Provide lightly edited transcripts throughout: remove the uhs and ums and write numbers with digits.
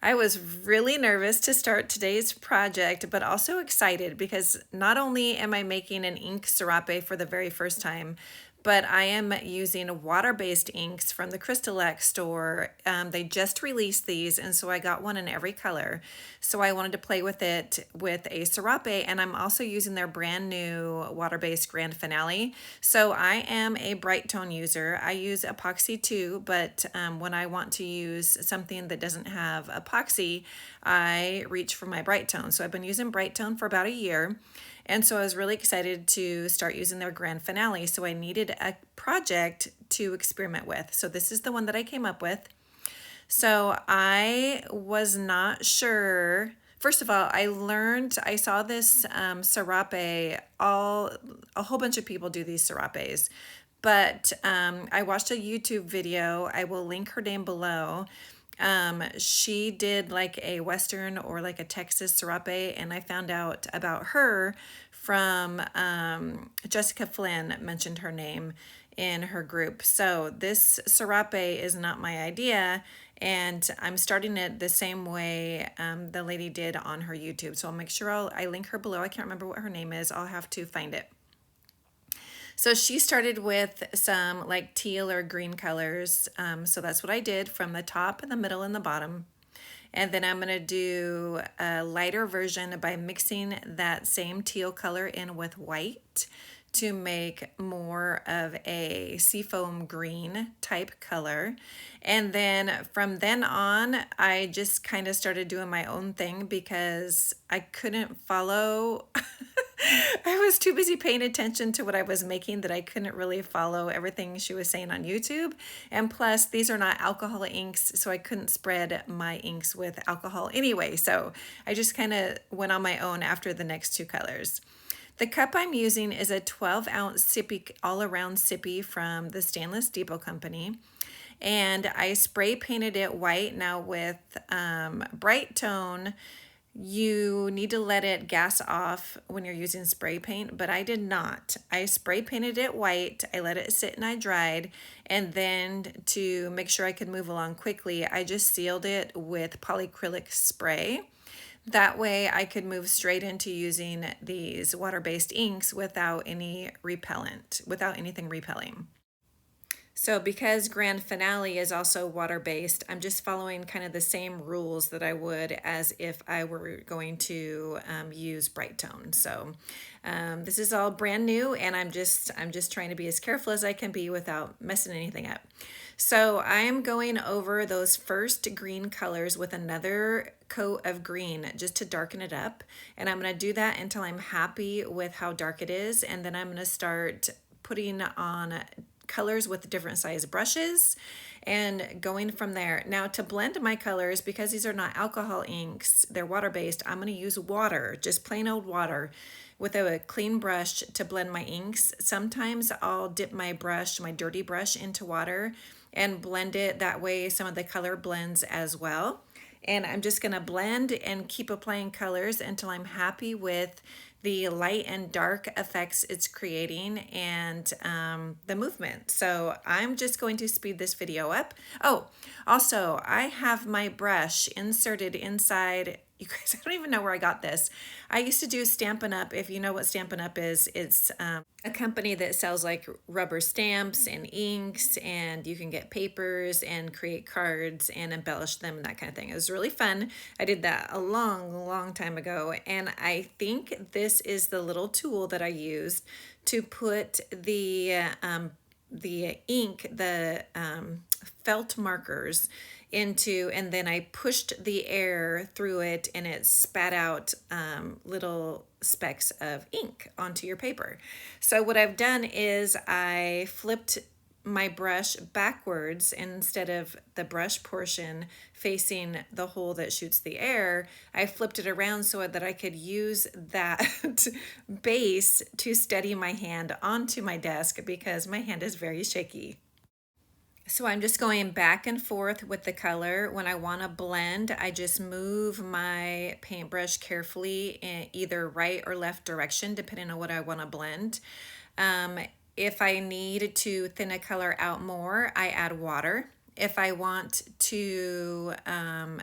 I was really nervous to start today's project, but also excited because not only am I making an ink serape for the very first time, but I am using water-based inks from the Crystalac Store. They just released these, and so I got one in every color. So I wanted to play with it with a serape, and I'm also using their brand new water-based Grand Finale. So I am a Brite Tone user. I use epoxy too, but when I want to use something that doesn't have epoxy, I reach for my Brite Tone. So I've been using Brite Tone for about a year. And so I was really excited to start using their Grand Finale. So I needed a project to experiment with. So this is the one that I came up with. So I was not sure. First of all, I saw this serape, a whole bunch of people do these serapes. But I watched a YouTube video. I will link her name below. She did like a Western or like a Texas serape, and I found out about her from Jessica Flynn mentioned her name in her group. So this serape is not my idea, and I'm starting it the same way the lady did on her YouTube. So I'll make sure I link her below. I can't remember what her name is. I'll have to find it. So she started with some like teal or green colors. So that's what I did from the top and the middle and the bottom. And then I'm gonna do a lighter version by mixing that same teal color in with white to make more of a seafoam green type color. And then from then on, I just kind of started doing my own thing because I couldn't follow. I was too busy paying attention to what I was making that I couldn't really follow everything she was saying on YouTube. And plus, these are not alcohol inks, so I couldn't spread my inks with alcohol anyway. So I just kind of went on my own after the next two colors. The cup I'm using is a 12-ounce sippy, all-around sippy from the Stainless Depot Company. And I spray painted it white. Now with Brite Tone, you need to let it gas off when you're using spray paint, but I did not. I spray painted it white, I let it sit and I dried, and then to make sure I could move along quickly, I just sealed it with polyacrylic spray. That way I could move straight into using these water-based inks without any repellent, without anything repelling. So because Grand Finale is also water-based, I'm just following kind of the same rules that I would as if I were going to use Brite Tone. So this is all brand new, and I'm just trying to be as careful as I can be without messing anything up. So I am going over those first green colors with another coat of green just to darken it up. And I'm going to do that until I'm happy with how dark it is. And then I'm going to start putting on colors with different size brushes and going from there. Now to blend my colors, because these are not alcohol inks, they're water-based, I'm going to use water, just plain old water with a clean brush to blend my inks. Sometimes I'll dip my brush, my dirty brush, into water and blend it. That way some of the color blends as well. And I'm just gonna blend and keep applying colors until I'm happy with the light and dark effects it's creating and the movement. So I'm just going to speed this video up. Oh, also I have my brush inserted inside. You guys, I don't even know where I got this. I used to do Stampin' Up. If you know what Stampin' Up is, it's a company that sells like rubber stamps and inks, and you can get papers and create cards and embellish them and that kind of thing. It was really fun. I did that a long time ago, and I think this is the little tool that I used to put the ink, the felt markers into, and then I pushed the air through it and it spat out little specks of ink onto your paper. So what I've done is I flipped my brush backwards. Instead of the brush portion facing the hole that shoots the air, I flipped it around so that I could use that base to steady my hand onto my desk because my hand is very shaky. So I'm just going back and forth with the color. When I want to blend, I just move my paintbrush carefully in either right or left direction, depending on what I want to blend. If I need to thin a color out more, I add water. If I want to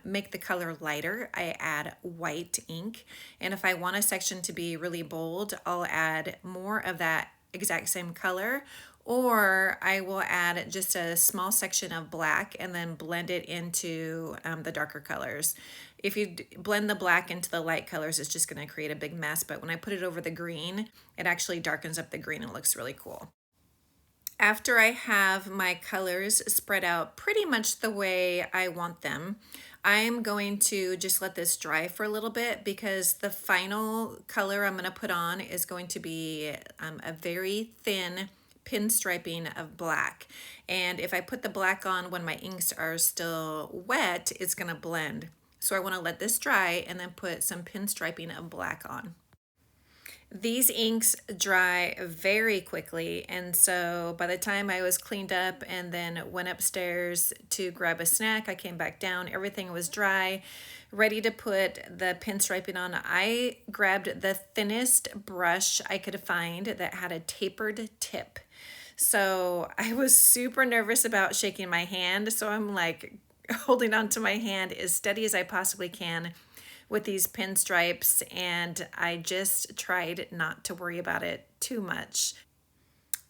make the color lighter, I add white ink. And if I want a section to be really bold, I'll add more of that exact same color, or I will add just a small section of black and then blend it into the darker colors. If you blend the black into the light colors, it's just going to create a big mess, but when I put it over the green, it actually darkens up the green and looks really cool. After I have my colors spread out pretty much the way I want them, I'm going to just let this dry for a little bit, because the final color I'm going to put on is going to be a very thin pinstriping of black. And if I put the black on when my inks are still wet, it's going to blend. So I want to let this dry and then put some pinstriping of black on. These inks dry very quickly, and so by the time I was cleaned up and then went upstairs to grab a snack, I came back down, everything was dry, ready to put the pinstriping on. I grabbed the thinnest brush I could find that had a tapered tip. So I was super nervous about shaking my hand, so I'm like holding onto my hand as steady as I possibly can with these pinstripes, and I just tried not to worry about it too much.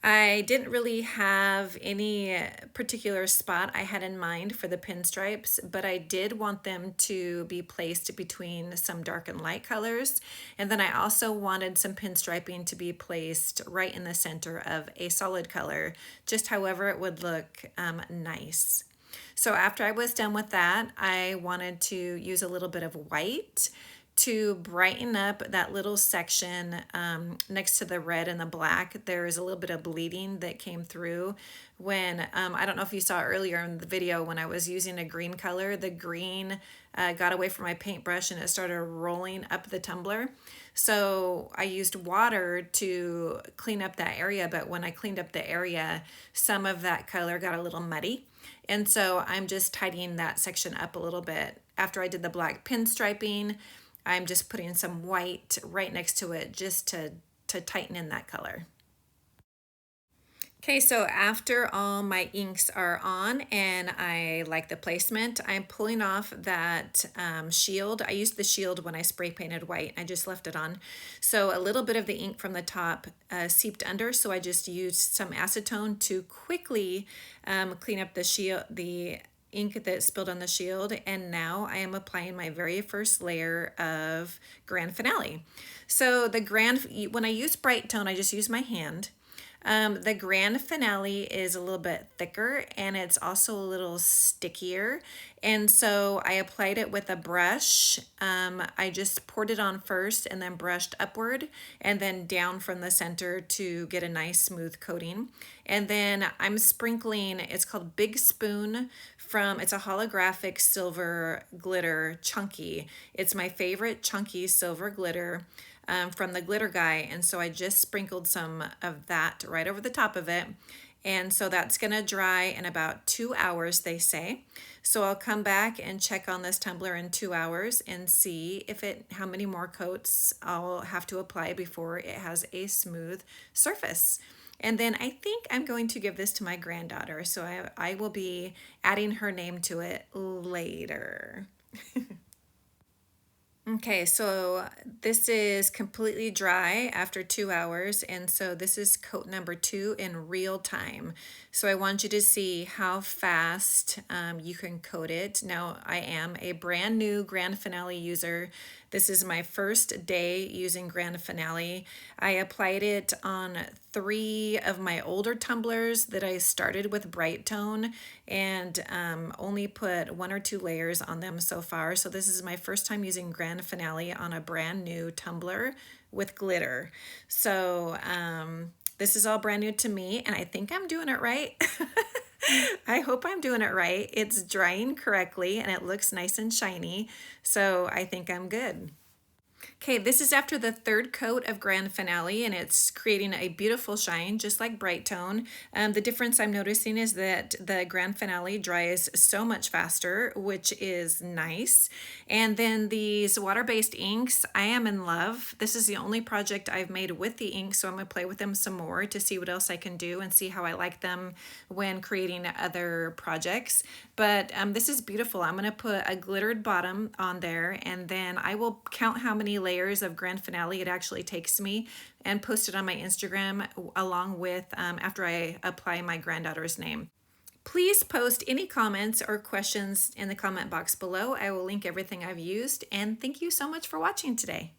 I didn't really have any particular spot I had in mind for the pinstripes, but I did want them to be placed between some dark and light colors. And then I also wanted some pinstriping to be placed right in the center of a solid color, just however it would look nice. So after I was done with that, I wanted to use a little bit of white to brighten up that little section next to the red and the black. There is a little bit of bleeding that came through when, I don't know if you saw earlier in the video, when I was using a green color, the green got away from my paintbrush and it started rolling up the tumbler. So I used water to clean up that area, but when I cleaned up the area, some of that color got a little muddy. And so I'm just tidying that section up a little bit. After I did the black pinstriping, I'm just putting some white right next to it just to tighten in that color. Okay, so after all my inks are on and I like the placement, I'm pulling off that shield. I used the shield when I spray painted white. I just left it on. So a little bit of the ink from the top seeped under, so I just used some acetone to quickly clean up the shield, the ink that spilled on the shield. And now I am applying my very first layer of Grand Finale. So when I use Brite Tone, I just use my hand. The Grand Finale is a little bit thicker and it's also a little stickier. And so I applied it with a brush. I just poured it on first and then brushed upward and then down from the center to get a nice smooth coating. And then I'm sprinkling, it's called Big Spoon it's a holographic silver glitter chunky. It's my favorite chunky silver glitter. From the glitter guy, and so I just sprinkled some of that right over the top of it, and so that's gonna dry in about 2 hours, they say. So I'll come back and check on this tumbler in 2 hours and see how many more coats I'll have to apply before it has a smooth surface. And then I think I'm going to give this to my granddaughter, so I will be adding her name to it later. Okay, so this is completely dry after 2 hours, and so this is coat number 2 in real time. So I want you to see how fast you can coat it. Now, I am a brand new Grand Finale user. This is my first day using Grand Finale. I applied it on 3 of my older tumblers that I started with Brite Tone, and only put 1 or 2 layers on them so far. So this is my first time using Grand Finale on a brand new tumbler with glitter. So this is all brand new to me, and I think I'm doing it right. I hope I'm doing it right. It's drying correctly and it looks nice and shiny, so I think I'm good. Okay, this is after the third coat of Grand Finale, and it's creating a beautiful shine, just like Brite Tone. The difference I'm noticing is that the Grand Finale dries so much faster, which is nice. And then these water-based inks, I am in love. This is the only project I've made with the ink, so I'm gonna play with them some more to see what else I can do and see how I like them when creating other projects. But this is beautiful. I'm gonna put a glittered bottom on there, and then I will count how many layers of Grand Finale it actually takes me and post it on my Instagram along with after I apply my granddaughter's name. Please post any comments or questions in the comment box below. I will link everything I've used, and thank you so much for watching today.